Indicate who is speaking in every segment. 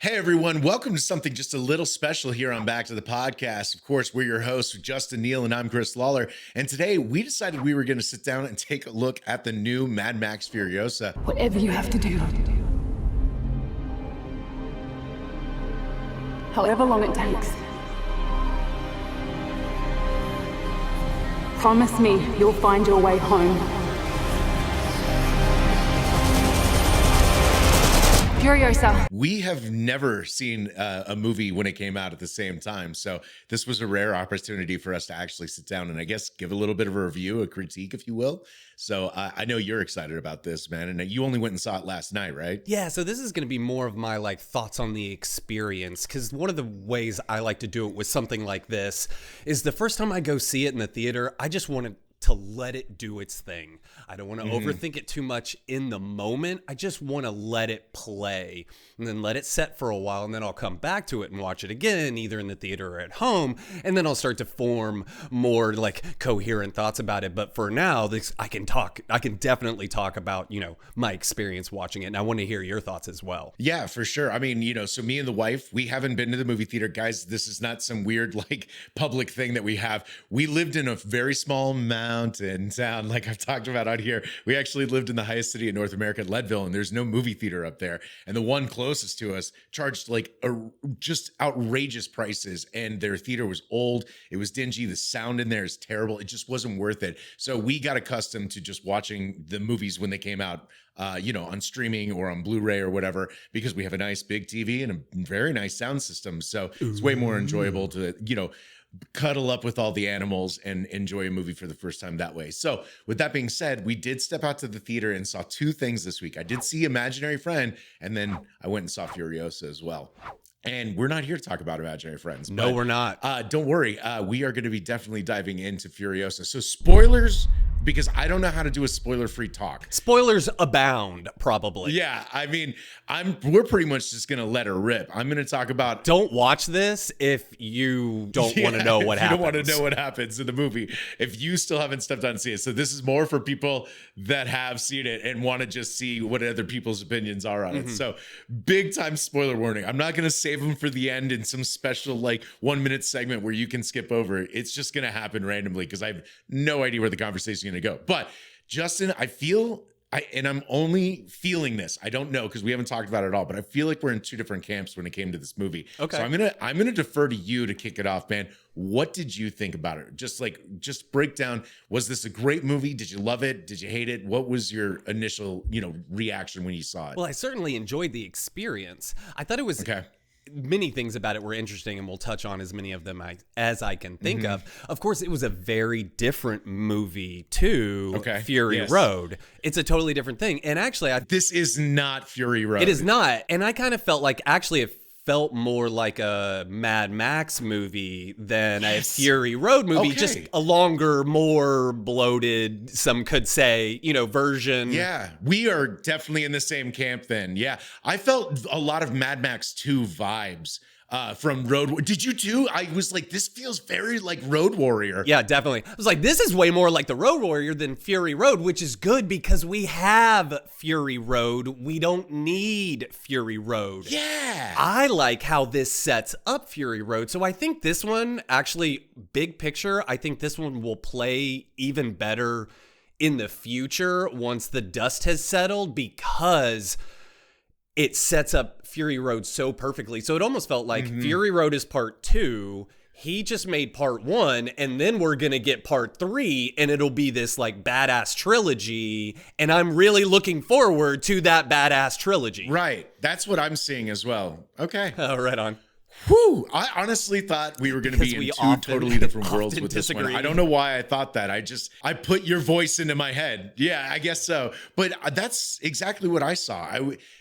Speaker 1: Hey everyone, welcome to something just a little special here on Back to the Podcast. Of course, we're your hosts, Justin Neal, and I'm Chris Lawler. And today we decided we were going to sit down and take a look at the new Mad Max Furiosa.
Speaker 2: Whatever you have to do. However long it takes. Promise me you'll find your way home. Furiosa.
Speaker 1: We have never seen a movie when it came out at the same time. So this was a rare opportunity for us to actually sit down and I guess give a little bit of a review, a critique, if you will. So I know you're excited about this, man. And you only went and saw it last night, right?
Speaker 3: Yeah, so this is going to be more of my thoughts on the experience, because one of the ways I like to do it with something like this is the first time I go see it in the theater, I just want to let it do its thing. I don't want to overthink it too much in the moment. I just want to let it play and then let it set for a while, and then I'll come back to it and watch it again, either in the theater or at home, and then I'll start to form more coherent thoughts about it. But for now, I can definitely talk about, my experience watching it, and I want to hear your thoughts as well.
Speaker 1: Yeah, for sure. I mean, so me and the wife, we haven't been to the movie theater, guys. This is not some weird public thing that we have. We lived in a very small mountain town, like I've talked about out here. We actually lived in the highest city in North America, Leadville, and there's no movie theater up there. And the one closest to us charged just outrageous prices, and their theater was old. It was dingy. The sound in there is terrible. It just wasn't worth it. So we got accustomed to just watching the movies when they came out, on streaming or on Blu-ray or whatever, because we have a nice big TV and a very nice sound system. So it's way more enjoyable to, cuddle up with all the animals and enjoy a movie for the first time that way. So with that being said, we did step out to the theater and saw two things this week. I did see Imaginary Friend, and then I went and saw Furiosa as well. And we're not here to talk about Imaginary Friends.
Speaker 3: No, we're not.
Speaker 1: Don't worry. We are going to be definitely diving into Furiosa. So spoilers, because I don't know how to do a spoiler-free talk.
Speaker 3: Spoilers abound, probably.
Speaker 1: Yeah, I mean, we're pretty much just going to let her rip. I'm going to talk about...
Speaker 3: Don't watch this if you don't want to know what happens.
Speaker 1: You don't want to know what happens in the movie if you still haven't stepped out and seen it. So this is more for people that have seen it and want to just see what other people's opinions are on it. So big time spoiler warning. I'm not going to save them for the end in some special 1 minute segment where you can skip over. It's just going to happen randomly because I have no idea where the conversation is going to go. But Justin, and I'm only feeling this. I don't know because we haven't talked about it at all, but I feel like we're in two different camps when it came to this movie.
Speaker 3: Okay.
Speaker 1: So I'm gonna defer to you to kick it off, man. What did you think about it? Just break down. Was this a great movie? Did you love it? Did you hate it? What was your initial, reaction when you saw it?
Speaker 3: Well, I certainly enjoyed the experience. I thought it was many things about it were interesting, and we'll touch on as many of them as I can think of. Of course, it was a very different movie to Fury Road. It's a totally different thing. And actually,
Speaker 1: this is not Fury Road.
Speaker 3: It is not. And I kind of felt like it felt more like a Mad Max movie than a Fury Road movie, just a longer, more bloated, some could say, version.
Speaker 1: Yeah, we are definitely in the same camp then. Yeah, I felt a lot of Mad Max 2 vibes from Road. Did you too? I was like, this feels very like Road Warrior.
Speaker 3: Yeah, definitely. I was like, this is way more like the Road Warrior than Fury Road, which is good because we have Fury Road. We don't need Fury Road.
Speaker 1: Yeah.
Speaker 3: I like how this sets up Fury Road. So I think this one, actually, big picture, I think this one will play even better in the future once the dust has settled, because it sets up Fury Road so perfectly. So it almost felt like Fury Road is part 2. He just made part 1, and then we're going to get part 3, and it'll be this badass trilogy. And I'm really looking forward to that badass trilogy.
Speaker 1: Right. That's what I'm seeing as well. Okay.
Speaker 3: Oh, right on.
Speaker 1: Whew. I honestly thought we were going to be in two totally different worlds with this one. I don't know why I thought that. I put your voice into my head. Yeah, I guess so. But that's exactly what I saw.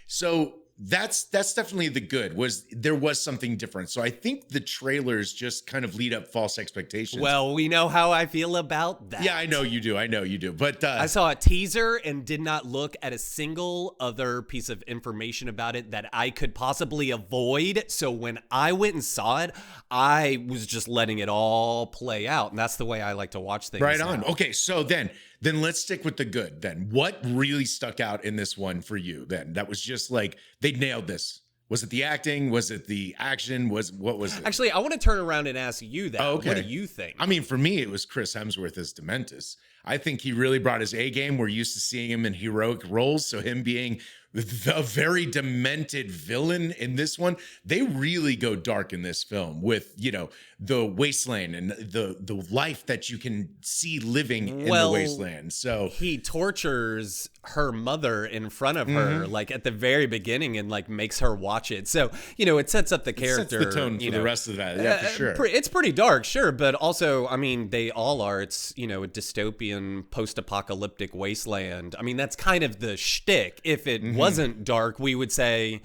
Speaker 1: So that's definitely the good, there was something different. So I think the trailers just kind of lead up false expectations.
Speaker 3: Well, we know how I feel about that.
Speaker 1: Yeah, I know you do. But
Speaker 3: I saw a teaser and did not look at a single other piece of information about it that I could possibly avoid. So when I went and saw it, I was just letting it all play out. And that's the way I like to watch things.
Speaker 1: Right on.
Speaker 3: Now.
Speaker 1: Okay, so then let's stick with the good then. What really stuck out in this one for you then? That was just like, they nailed this. Was it the acting? Was it the action? What was it?
Speaker 3: Actually, I want to turn around and ask you that.
Speaker 1: Oh, okay.
Speaker 3: What do you think?
Speaker 1: I mean, for me, it was Chris Hemsworth as Dementus. I think he really brought his A game. We're used to seeing him in heroic roles, so him being the very demented villain in this one, they really go dark in this film with, you know, the wasteland and the life that you can see living in the wasteland. So
Speaker 3: he tortures her mother in front of her, like at the very beginning, and like makes her watch it. So, you know, it sets up the character.
Speaker 1: It sets the tone for the rest of that. Yeah, for sure.
Speaker 3: It's pretty dark, sure, but also, I mean, they all are. It's, you know, a dystopian, post-apocalyptic wasteland. I mean, that's kind of the shtick. If it wasn't dark, we would say,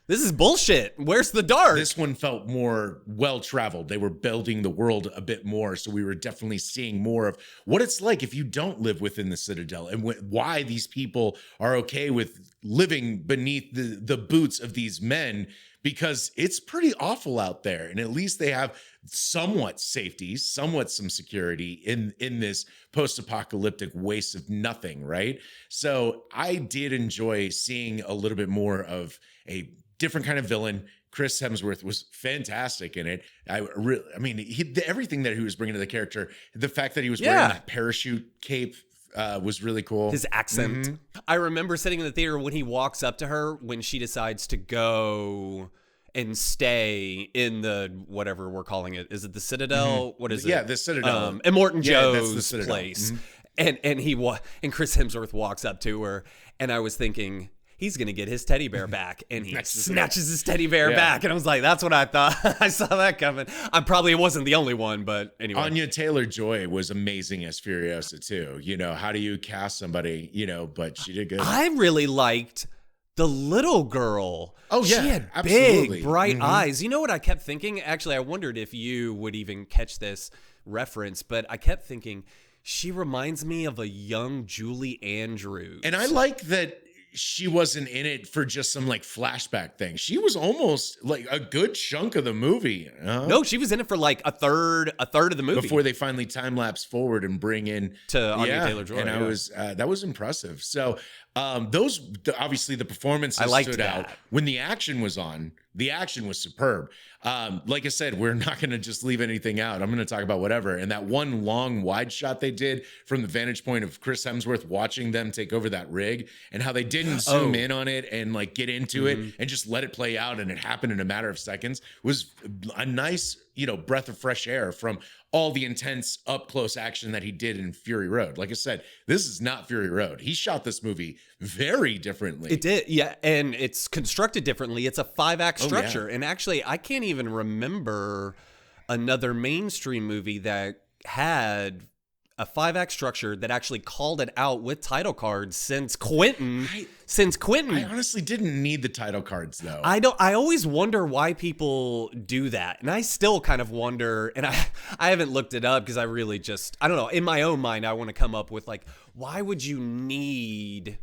Speaker 3: this is bullshit. Where's the dark?
Speaker 1: This one felt more well-traveled. They were building the world a bit more, so we were definitely seeing more of what it's like if you don't live within the Citadel, and why these people are okay with living beneath the boots of these men, because it's pretty awful out there. And at least they have somewhat safety, somewhat some security in this post-apocalyptic waste of nothing, right? So I did enjoy seeing a little bit more of a different kind of villain. Chris Hemsworth was fantastic in it. I mean, everything that he was bringing to the character, the fact that he was wearing that parachute cape was really cool.
Speaker 3: His accent. I remember sitting in the theater when he walks up to her when she decides to go and stay in the whatever we're calling it. Is it the Citadel? What is it?
Speaker 1: Yeah, the Citadel.
Speaker 3: And Morton
Speaker 1: that's the
Speaker 3: Joe's
Speaker 1: Citadel.
Speaker 3: place. And Chris Hemsworth walks up to her, and I was thinking, he's going to get his teddy bear back. And he snatches his teddy bear back. And I was like, that's what I thought. I saw that coming. I probably wasn't the only one, but anyway.
Speaker 1: Anya Taylor-Joy was amazing as Furiosa too. You know, how do you cast somebody, you know, but she did good.
Speaker 3: I really liked the little girl.
Speaker 1: Oh, yeah,
Speaker 3: she had
Speaker 1: absolutely.
Speaker 3: big, bright eyes. You know what I kept thinking? Actually, I wondered if you would even catch this reference, but I kept thinking, she reminds me of a young Julie Andrews.
Speaker 1: And I like that she wasn't in it for just some like flashback thing. She was almost like a good chunk of the movie.
Speaker 3: No, she was in it for like a third of the movie
Speaker 1: before they finally time lapse forward and bring in
Speaker 3: to Anya Taylor-Joy.
Speaker 1: And I was that was impressive. So obviously the performances stood out. When the action was on, the action was superb. Like I said, we're not going to just leave anything out. I'm going to talk about whatever. And that one long wide shot they did from the vantage point of Chris Hemsworth watching them take over that rig, and how they didn't zoom in on it and like get into it and just let it play out, and it happened in a matter of seconds, was a nice, you know, breath of fresh air from all the intense up close action that he did in Fury Road. Like I said, this is not Fury Road. He shot this movie very differently.
Speaker 3: It did, yeah, and it's constructed differently. It's a 5-act structure, and actually, I can't even remember another mainstream movie that had a 5-act structure that actually called it out with title cards since Quentin.
Speaker 1: I honestly didn't need the title cards though.
Speaker 3: I always wonder why people do that. And I still kind of wonder, and I haven't looked it up because I really just, I don't know, in my own mind, I want to come up with like, why would you need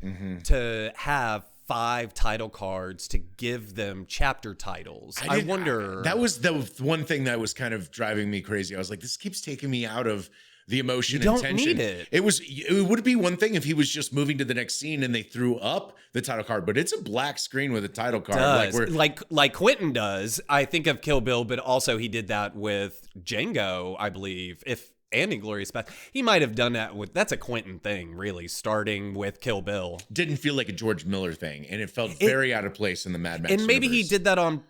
Speaker 3: to have 5 title cards to give them chapter titles? I wonder.
Speaker 1: That was the one thing that was kind of driving me crazy. I was like, this keeps taking me out of the emotion and tension.
Speaker 3: You don't need it.
Speaker 1: It would be one thing if he was just moving to the next scene and they threw up the title card, but it's a black screen with a title card.
Speaker 3: Like Quentin does. I think of Kill Bill, but also he did that with Django, I believe. And Inglourious Basterds. He might have done that with, that's a Quentin thing, really, starting with Kill Bill.
Speaker 1: Didn't feel like a George Miller thing, and it felt very out of place in the Mad Max
Speaker 3: And maybe
Speaker 1: universe.
Speaker 3: he did that on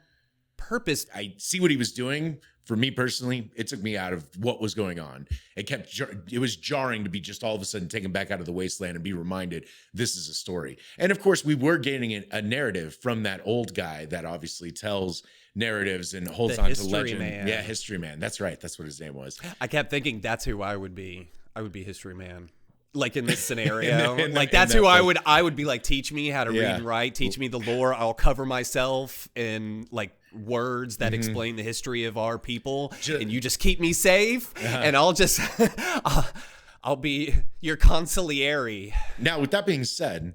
Speaker 3: purpose.
Speaker 1: I see what he was doing. For me personally, it took me out of what was going on. It was jarring to be just all of a sudden taken back out of the wasteland and be reminded this is a story. And of course, we were gaining a narrative from that old guy that obviously tells narratives and holds on to legend.
Speaker 3: Man.
Speaker 1: Yeah, History Man. That's right. That's what his name was.
Speaker 3: I kept thinking that's who I would be. I would be History Man. Like in this scenario, that's who I would be like, teach me how to read and write, teach me the lore. I'll cover myself in like words that explain the history of our people, and you just keep me safe, and I'll just, I'll be your consigliere.
Speaker 1: Now, with that being said,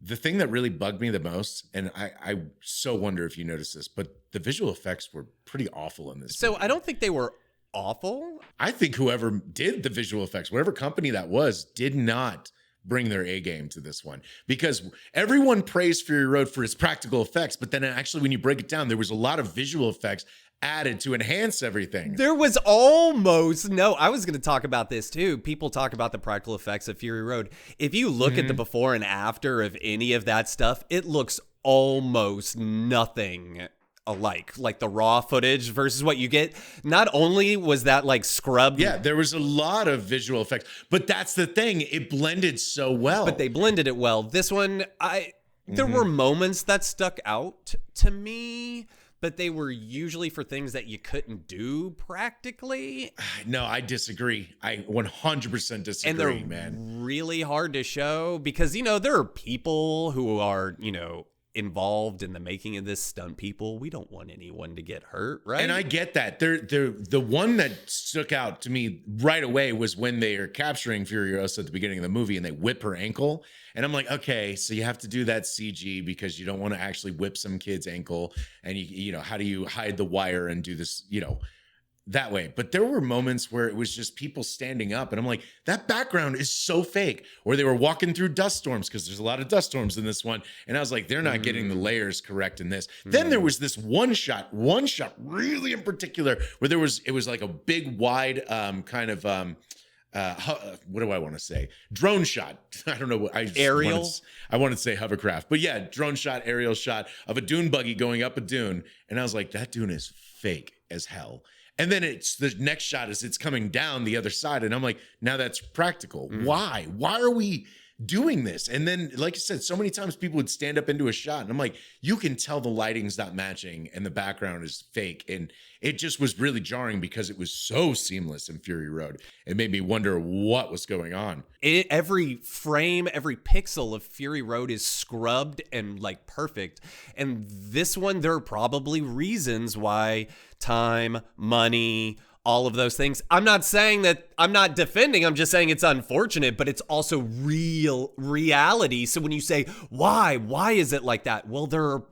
Speaker 1: the thing that really bugged me the most, and I so wonder if you noticed this, but the visual effects were pretty awful in this.
Speaker 3: So
Speaker 1: movie.
Speaker 3: I don't think they were awful.
Speaker 1: I think whoever did the visual effects, whatever company that was, did not bring their A game to this one, because everyone praised Fury Road for its practical effects, but then actually when you break it down, there was a lot of visual effects added to enhance everything.
Speaker 3: There was almost no, I was going to talk about this too. People talk about the practical effects of Fury Road. If you look at the before and after of any of that stuff, it looks almost nothing alike. Like the raw footage versus what you get. Not only was that like scrubbed.
Speaker 1: Yeah, there was a lot of visual effects, but that's the thing. It blended so well.
Speaker 3: But they blended it well. This one, there were moments that stuck out to me, but they were usually for things that you couldn't do practically.
Speaker 1: No, I disagree. I 100% disagree,
Speaker 3: And they're
Speaker 1: man.
Speaker 3: really hard to show because, there are people who are, involved in the making of this, stunt people. We don't want anyone to get hurt, right?
Speaker 1: And I get that. The one that stuck out to me right away was when they are capturing Furiosa at the beginning of the movie and they whip her ankle. And I'm like, okay, so you have to do that CG because you don't want to actually whip some kid's ankle. And how do you hide the wire and do this, that way? But there were moments where it was just people standing up and I'm like, that background is so fake. Or they were walking through dust storms because there's a lot of dust storms in this one. And I was like, they're not getting the layers correct in this. Then there was this one shot really in particular where it was like a big wide what do I want to say? Drone shot. I don't know what
Speaker 3: aerial.
Speaker 1: I wanted to say hovercraft, but yeah, drone shot, aerial shot of a dune buggy going up a dune. And I was like, that dune is fake as hell. And then the next shot is it's coming down the other side. And I'm like, now that's practical. Why? Why are we doing this? And then, like I said, so many times people would stand up into a shot and I'm like, you can tell the lighting's not matching and the background is fake. And it just was really jarring because it was so seamless in Fury Road. It made me wonder what was going on.
Speaker 3: Every frame, every pixel of Fury Road is scrubbed and like perfect. And this one, there are probably reasons why time, money, all of those things. I'm not saying that, I'm not defending, I'm just saying it's unfortunate, but it's also reality. So when you say, why is it like that? Well,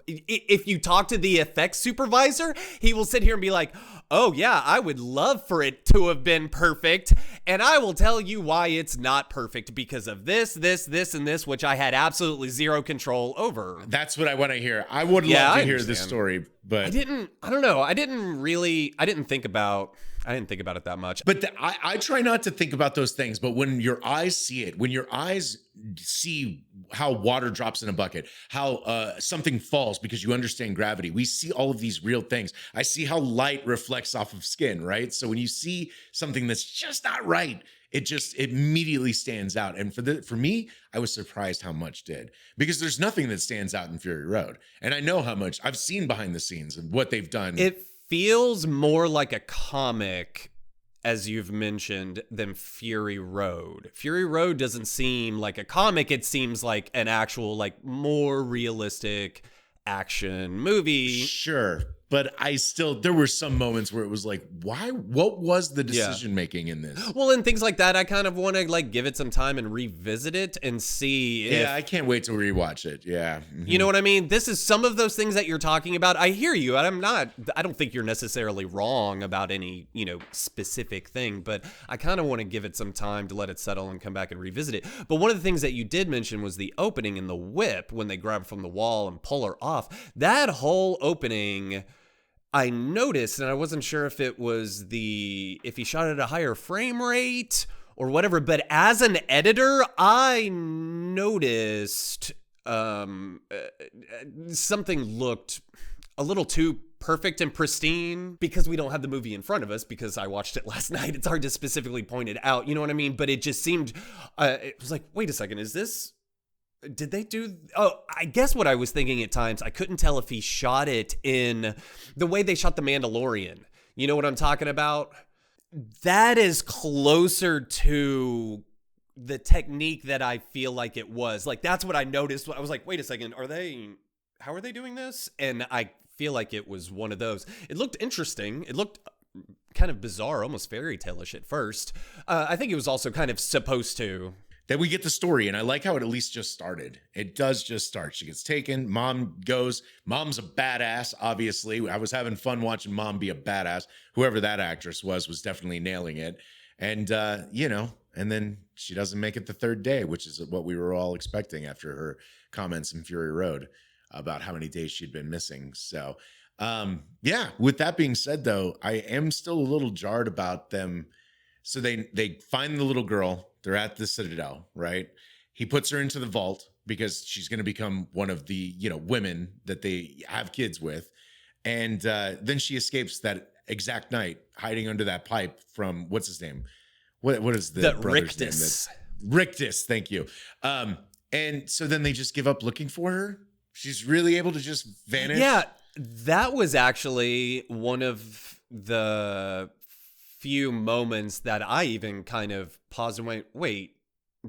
Speaker 3: if you talk to the effects supervisor, he will sit here and be like, oh yeah, I would love for it to have been perfect. And I will tell you why it's not perfect because of this, and this, which I had absolutely zero control over.
Speaker 1: That's what I want to hear. I would love to hear this story, but
Speaker 3: I don't know. I didn't think about it that much.
Speaker 1: But I try not to think about those things. But when your eyes see it, when your eyes see how water drops in a bucket, how something falls because you understand gravity, we see all of these real things. I see how light reflects off of skin, right? So when you see something that's just not right, it just immediately stands out. And for me, I was surprised how much did, because there's nothing that stands out in Fury Road. And I know how much I've seen behind the scenes and what they've done.
Speaker 3: It feels more like a comic, as you've mentioned, than Fury Road. Fury Road doesn't seem like a comic. It seems like an actual, like, more realistic action movie.
Speaker 1: Sure. But there were some moments where it was like, why? What was the decision making in this?
Speaker 3: Well, and things like that, I kind of want to like give it some time and revisit it and see.
Speaker 1: Yeah, I can't wait to rewatch it. Yeah.
Speaker 3: You know what I mean? This is some of those things that you're talking about. I hear you. And I don't think you're necessarily wrong about any, specific thing, but I kind of want to give it some time to let it settle and come back and revisit it. But one of the things that you did mention was the opening in the whip when they grab from the wall and pull her off. That whole opening, I noticed, and I wasn't sure if it was if he shot at a higher frame rate or whatever, but as an editor, I noticed something looked a little too perfect and pristine because we don't have the movie in front of us because I watched it last night. It's hard to specifically point it out, you know what I mean? But it just seemed, it was like, wait a second, did they do? Oh, I guess what I was thinking at times, I couldn't tell if he shot it in the way they shot The Mandalorian. You know what I'm talking about? That is closer to the technique that I feel like it was. Like, that's what I noticed. I was like, wait a second, how are they doing this? And I feel like it was one of those. It looked interesting. It looked kind of bizarre, almost fairy tale-ish at first. I think it was also kind of supposed to.
Speaker 1: Then we get the story, and I like how it at least just started. It does just start. She gets taken. Mom goes. Mom's a badass, obviously. I was having fun watching Mom be a badass. Whoever that actress was definitely nailing it. And, and then she doesn't make it the third day, which is what we were all expecting after her comments in Fury Road about how many days she'd been missing. So, yeah, with that being said, though, I am still a little jarred about them. So they find the little girl. They're at the Citadel, right? He puts her into the vault because she's going to become one of the, women that they have kids with. And then she escapes that exact night, hiding under that pipe from, what's his name? What is the brother's
Speaker 3: Rictus.
Speaker 1: name? Rictus, thank you. And so then they just give up looking for her. She's really able to just vanish.
Speaker 3: Yeah, that was actually one of the few moments that I even kind of paused and went, wait,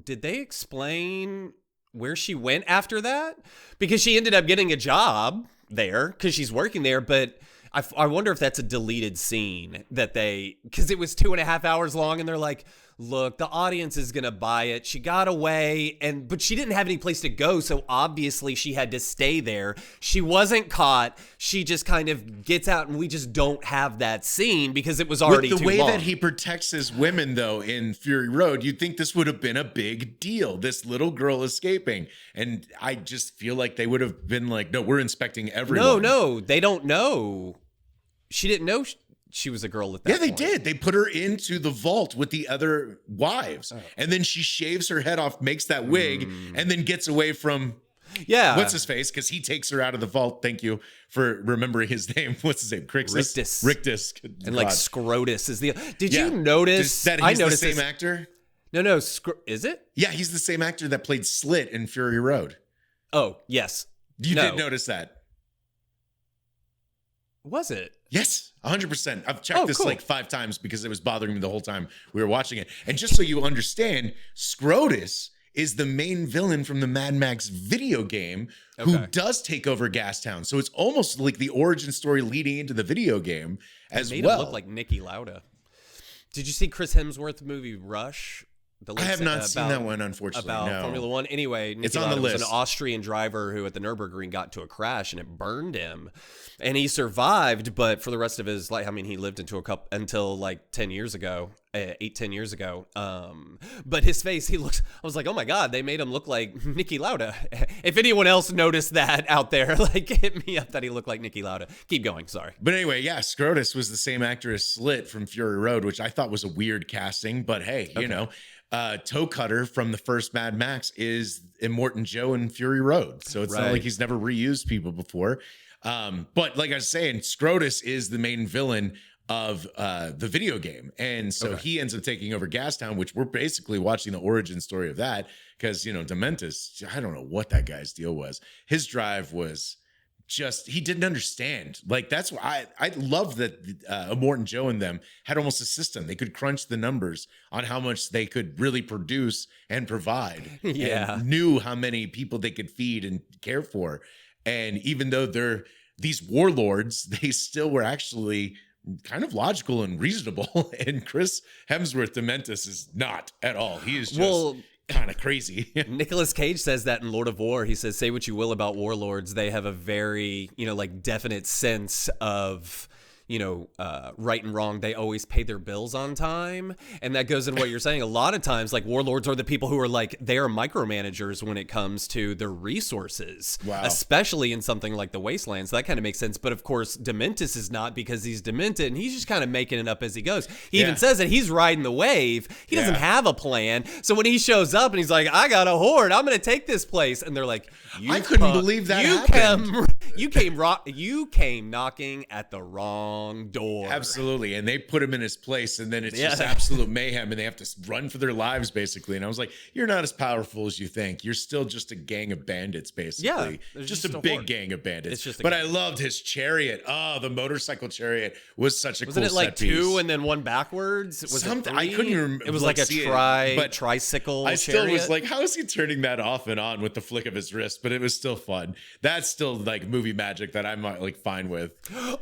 Speaker 3: did they explain where she went after that? Because she ended up getting a job there because she's working there, but I wonder if that's a deleted scene that because it was 2.5 hours long and they're like, look, the audience is going to buy it. She got away but she didn't have any place to go. So obviously she had to stay there. She wasn't caught. She just kind of gets out and we just don't have that scene because it was already too long.
Speaker 1: With the way that he protects his women though in Fury Road, you'd think this would have been a big deal. This little girl escaping. And I just feel like they would have been like, no, we're inspecting everyone.
Speaker 3: No, they don't know. She didn't know she was a girl at that point.
Speaker 1: Yeah, they did. They put her into the vault with the other wives. Oh. And then she shaves her head off, makes that wig, and then gets away from what's his face? Because he takes her out of the vault. Thank you for remembering his name. What's his name? Rictus.
Speaker 3: And like Scrotus is the... Did you notice...
Speaker 1: That he's the same actor?
Speaker 3: No. Is it?
Speaker 1: Yeah, he's the same actor that played Slit in Fury Road.
Speaker 3: Oh, yes.
Speaker 1: You did notice that.
Speaker 3: Was it?
Speaker 1: Yes, 100%. I've checked this like 5 times because it was bothering me the whole time we were watching it. And just so you understand, Scrotus is the main villain from the Mad Max video game who does take over Gastown. So it's almost like the origin story leading into the video game as
Speaker 3: made
Speaker 1: well.
Speaker 3: Him look like Niki Lauda. Did you see Chris Hemsworth's movie Rush?
Speaker 1: I have not seen that one, unfortunately.
Speaker 3: About Formula One. Anyway,
Speaker 1: it's on the list.
Speaker 3: Was an Austrian driver who at the Nürburgring got to a crash and it burned him. And he survived, but for the rest of his life, I mean, he lived until like 10 years ago, 10 years ago. But his face, I was like, oh my God, they made him look like Niki Lauda. If anyone else noticed that out there, like hit me up that he looked like Niki Lauda. Keep going, sorry.
Speaker 1: But anyway, yeah, Scrotus was the same actor as Slit from Fury Road, which I thought was a weird casting, but hey, you know. Toe Cutter from the first Mad Max is Immortan Joe in Fury Road. So it's not like he's never reused people before. But like I was saying, Scrotus is the main villain of the video game. And so he ends up taking over Gastown, which we're basically watching the origin story of that because, Dementus, I don't know what that guy's deal was. His drive was he didn't understand. Like, that's why I love that Immortan Joe and them had almost a system. They could crunch the numbers on how much they could really produce and provide. And knew how many people they could feed and care for. And even though they're these warlords, they still were actually kind of logical and reasonable. And Chris Hemsworth Dementus is not at all. He is just kind of crazy.
Speaker 3: Nicolas Cage says that in Lord of War. He says, say what you will about warlords, they have a very, definite sense of, right and wrong. They always pay their bills on time. And that goes in what you're saying. A lot of times, like, warlords are the people who are like, they are micromanagers when it comes to their resources. Wow. Especially in something like the Wastelands. That kind of makes sense. But of course, Dementus is not, because he's demented and he's just kind of making it up as he goes. He even says that he's riding the wave. He doesn't have a plan. So when he shows up and he's like, I got a horde, I'm going to take this place. And they're like,
Speaker 1: I couldn't believe that happened.
Speaker 3: You came knocking at the wrong door.
Speaker 1: Absolutely. And they put him in his place, and then it's just absolute mayhem, and they have to run for their lives, basically. And I was like, you're not as powerful as you think. You're still just a gang of bandits, basically. Yeah, just a big gang of bandits. But I loved his chariot. Oh, the motorcycle chariot was such a cool set piece.
Speaker 3: Wasn't it like 2 and then 1 backwards? Was it 3?
Speaker 1: I couldn't remember.
Speaker 3: It was like a tricycle
Speaker 1: I still
Speaker 3: chariot.
Speaker 1: was like, how is he turning that off and on with the flick of his wrist? But it was still fun. That's still like movie magic that I'm like fine with.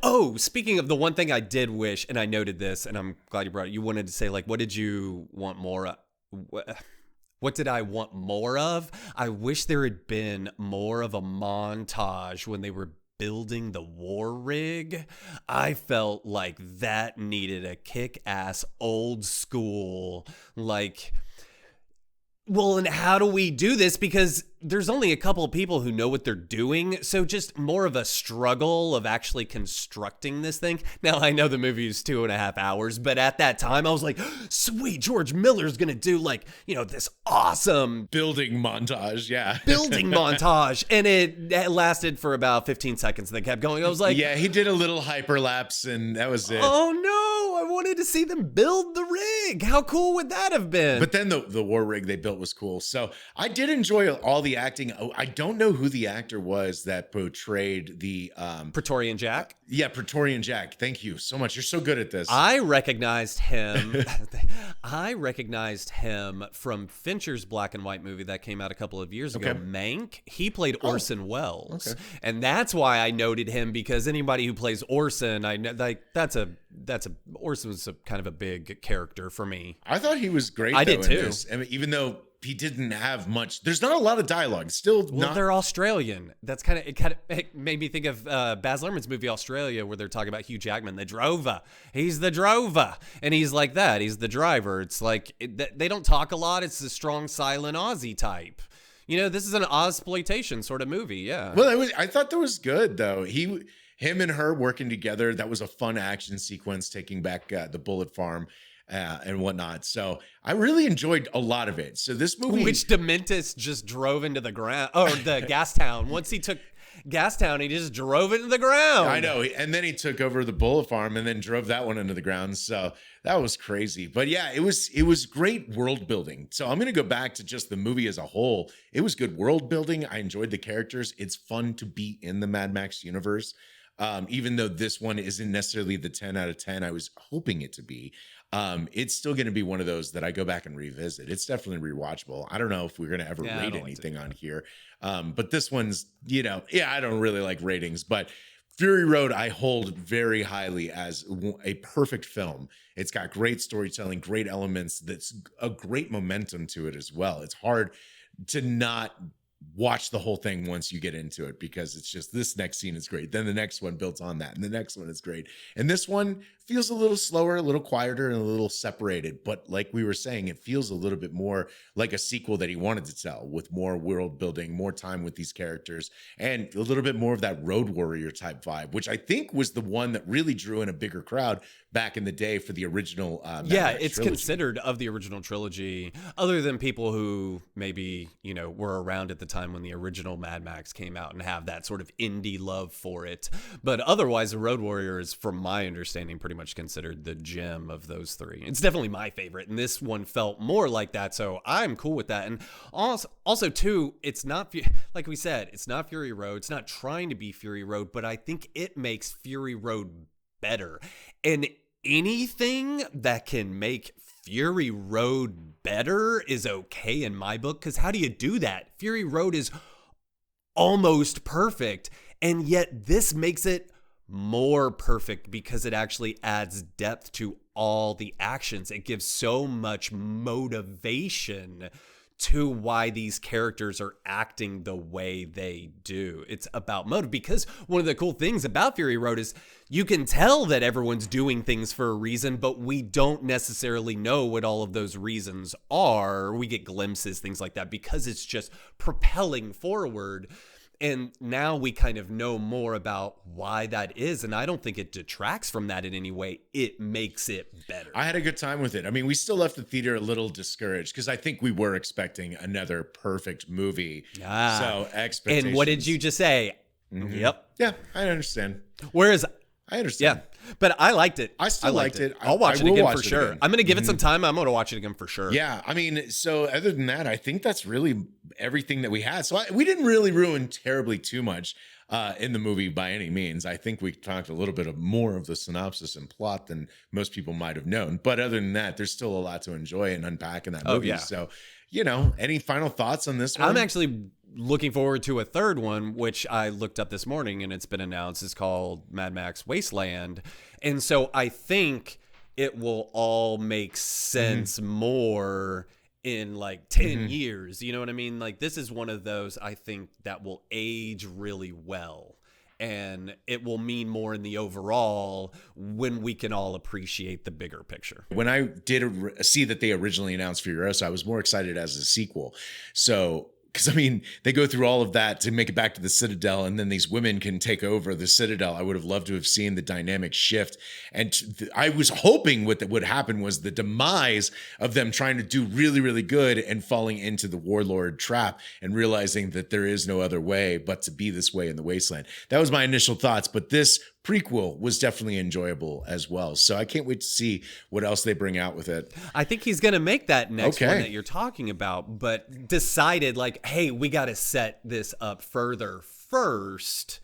Speaker 3: Oh, speaking of the one thing I did wish, and I noted this, and I'm glad you brought it. You wanted to say, like, what did you want more of? What did I want more of? I wish there had been more of a montage when they were building the war rig. I felt like that needed a kick-ass old school, like, Well, and how do we do this? Because there's only a couple of people who know what they're doing. So just more of a struggle of actually constructing this thing. Now, I know the movie is 2.5 hours, but at that time I was like, sweet, George Miller's going to do like, this awesome
Speaker 1: building montage. Yeah.
Speaker 3: building montage. And it lasted for about 15 seconds. They kept going. I was like,
Speaker 1: yeah, he did a little hyperlapse and that was it.
Speaker 3: oh no, I wanted to see them build the rig. How cool would that have been?
Speaker 1: But then the war rig they built was cool. So I did enjoy all the acting. Oh, I don't know who the actor was that portrayed the
Speaker 3: Praetorian Jack?
Speaker 1: Yeah, Praetorian Jack. Thank you so much. You're so good at this.
Speaker 3: I recognized him. I recognized him from Fincher's black and white movie that came out a couple of years ago, Mank. He played Orson Welles, and that's why I noted him, because anybody who plays Orson, I know Orson's kind of a big character for me.
Speaker 1: I thought he was great.
Speaker 3: I did too.
Speaker 1: In this. I mean, even though he didn't have much, there's not a lot of dialogue. Still,
Speaker 3: well, they're Australian. That's it made me think of Baz Luhrmann's movie Australia, where they're talking about Hugh Jackman, the drover. He's the drover, and he's like that. He's the driver. It's like they don't talk a lot. It's a strong, silent Aussie type. This is an Ozploitation sort of movie. Yeah.
Speaker 1: Well, I thought that was good though. Him and her working together. That was a fun action sequence, taking back the bullet farm. And whatnot. So I really enjoyed a lot of it. So this movie,
Speaker 3: which Dementis just drove into the ground, or the Gastown. Once he took Gastown, he just drove it into the ground.
Speaker 1: I know. And then he took over the bullet farm and then drove that one into the ground. So that was crazy. But yeah, it was great world building. So I'm going to go back to just the movie as a whole. It was good world building. I enjoyed the characters. It's fun to be in the Mad Max universe. Even though this one isn't necessarily the 10 out of 10 I was hoping it to be. It's still going to be one of those that I go back and revisit. It's definitely rewatchable. I don't know if we're going to ever rate anything on here. But this one's, I don't really like ratings, but Fury Road I hold very highly as a perfect film. It's got great storytelling, great elements. That's a great momentum to it as well. It's hard to not watch the whole thing once you get into it, because it's just, this next scene is great, then the next one builds on that, and the next one is great, and this one feels a little slower, a little quieter, and a little separated, but like we were saying, it feels a little bit more like a sequel that he wanted to tell, with more world building, more time with these characters, and a little bit more of that Road Warrior type vibe, which I think was the one that really drew in a bigger crowd back in the day for the original Mad Max
Speaker 3: it's
Speaker 1: trilogy.
Speaker 3: Considered of the original trilogy, other than people who maybe were around at the time when the original Mad Max came out and have that sort of indie love for it. But otherwise, the Road Warrior is, from my understanding, pretty much considered the gem of those three. It's definitely my favorite, and this one felt more like that, so I'm cool with that. And also too, it's not, like we said, it's not Fury Road. It's not trying to be Fury Road, but I think it makes Fury Road better. And anything that can make Fury Road better is okay in my book, because how do you do that? Fury Road is almost perfect, and yet this makes it more perfect because it actually adds depth to all the actions. It gives so much motivation to why these characters are acting the way they do. It's about motive, because one of the cool things about Fury Road is you can tell that everyone's doing things for a reason, but we don't necessarily know what all of those reasons are. We get glimpses, things like that, because it's just propelling forward. And now we kind of know more about why that is. And I don't think it detracts from that in any way. It makes it better.
Speaker 1: I had a good time with it. I mean, we still left the theater a little discouraged because I think we were expecting another perfect movie. So expectations.
Speaker 3: And what did you just say? Mm-hmm. Yep.
Speaker 1: Yeah, I understand.
Speaker 3: Whereas
Speaker 1: I understand.
Speaker 3: Yeah, but I liked it.
Speaker 1: I still liked it.
Speaker 3: I'll watch it again for sure. I'm going to give it some time. I'm going to watch it again for sure.
Speaker 1: Yeah, I mean, so other than that, I think that's really everything that we had. So we didn't really ruin terribly too much in the movie by any means. I think we talked a little bit more of the synopsis and plot than most people might have known. But other than that, there's still a lot to enjoy and unpack in that movie.
Speaker 3: Yeah.
Speaker 1: So, any final thoughts on this one?
Speaker 3: I'm actually looking forward to a third one, which I looked up this morning and it's been announced. It's called Mad Max Wasteland. And so I think it will all make sense more in like 10 years. You know what I mean? Like, this is one of those, I think, that will age really well. and it will mean more in the overall when we can all appreciate the bigger picture.
Speaker 1: When I did see that they originally announced Furiosa, I was more excited as a sequel. So, because I mean, they go through all of that to make it back to the Citadel, and then these women can take over the Citadel. I would have loved to have seen the dynamic shift. And I was hoping what would happen was the demise of them trying to do really, really good and falling into the warlord trap and realizing that there is no other way but to be this way in the wasteland. That was my initial thoughts, but this prequel was definitely enjoyable as well. So I can't wait to see what else they bring out with it.
Speaker 3: I think he's going to make that next one that you're talking about, but decided like, hey, we got to set this up further first.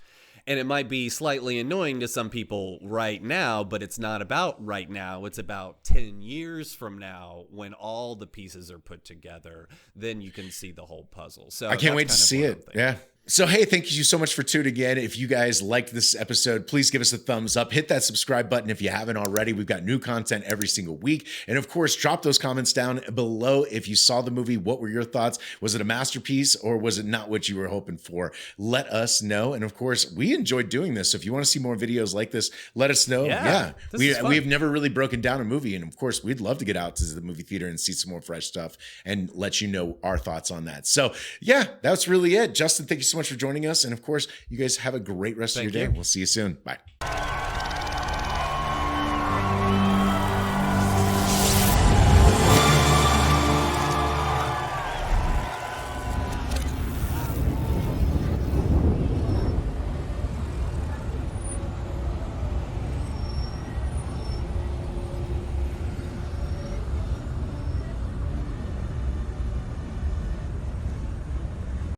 Speaker 3: And it might be slightly annoying to some people right now, but it's not about right now. It's about 10 years from now when all the pieces are put together. Then you can see the whole puzzle. So
Speaker 1: I can't wait to see it. Yeah. So, hey, thank you so much for tuning in. If you guys liked this episode, please give us a thumbs up. Hit that subscribe button if you haven't already. We've got new content every single week. And of course, drop those comments down below. If you saw the movie, what were your thoughts? Was it a masterpiece or was it not what you were hoping for? Let us know. And of course, we enjoyed doing this. So if you want to see more videos like this, let us know. Yeah. We've never really broken down a movie. And of course, we'd love to get out to the movie theater and see some more fresh stuff and let you know our thoughts on that. So yeah, that's really it. Justin, thank you so much for joining us. And of course, you guys have a great rest of your day. We'll see you soon. Bye.